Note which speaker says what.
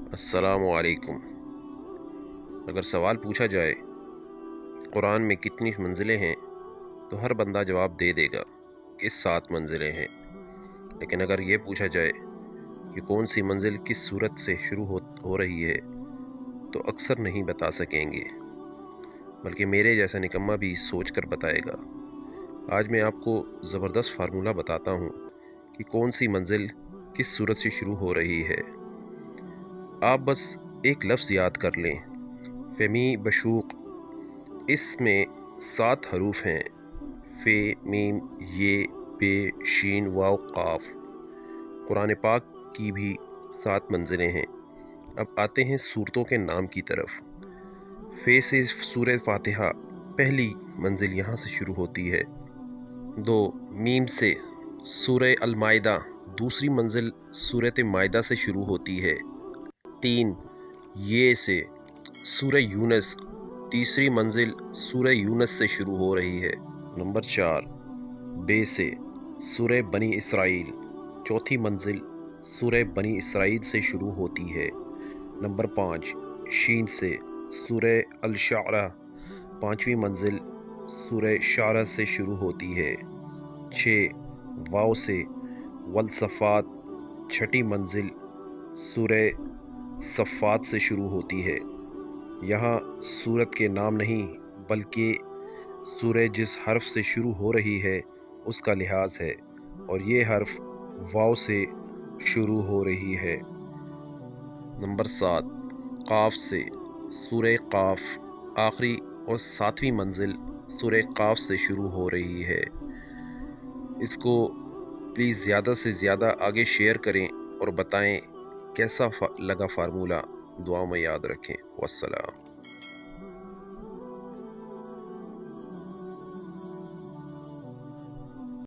Speaker 1: السلام علیکم۔ اگر سوال پوچھا جائے قرآن میں کتنی منزلیں ہیں تو ہر بندہ جواب دے دے گا کہ 7 منزلیں ہیں، لیکن اگر یہ پوچھا جائے کہ کون سی منزل کس صورت سے شروع ہو رہی ہے تو اکثر نہیں بتا سکیں گے، بلکہ میرے جیسا نکمہ بھی سوچ کر بتائے گا۔ آج میں آپ کو زبردست فارمولہ بتاتا ہوں کہ کون سی منزل کس صورت سے شروع ہو رہی ہے۔ آپ بس ایک لفظ یاد کر لیں، فمی بشوق۔ اس میں 7 حروف ہیں، فے، میم، یہ، بے، شین، واو، قاف۔ قرآن پاک کی بھی 7 منزلیں ہیں۔ اب آتے ہیں سورتوں کے نام کی طرف۔ فے سے سورہ فاتحہ پہلی منزل یہاں سے شروع ہوتی ہے۔ 2 میم سے سورہ المائدہ دوسری منزل سورۃ مائدہ سے شروع ہوتی ہے۔ 3 یہ سے سورہ یونس تیسری منزل سورہ یونس سے شروع ہو رہی ہے۔ نمبر 4 بے سے سورہ بنی اسرائیل چوتھی منزل سورہ بنی اسرائیل سے شروع ہوتی ہے۔ نمبر 5 شین سے سورہ الشعراء پانچویں منزل سورہ شعراء سے شروع ہوتی ہے۔ 6 واو سے والصفات چھٹی منزل سورہ صفات سے شروع ہوتی ہے۔ یہاں سورت کے نام نہیں بلکہ سورہ جس حرف سے شروع ہو رہی ہے اس کا لحاظ ہے، اور یہ حرف واو سے شروع ہو رہی ہے۔ نمبر 7 قاف سے سورہ قاف آخری اور 7ویں منزل سورہ قاف سے شروع ہو رہی ہے۔ اس کو پلیز زیادہ سے زیادہ آگے شیئر کریں اور بتائیں کیسا لگا فارمولہ۔ دعا میں یاد رکھیں۔ والسلام۔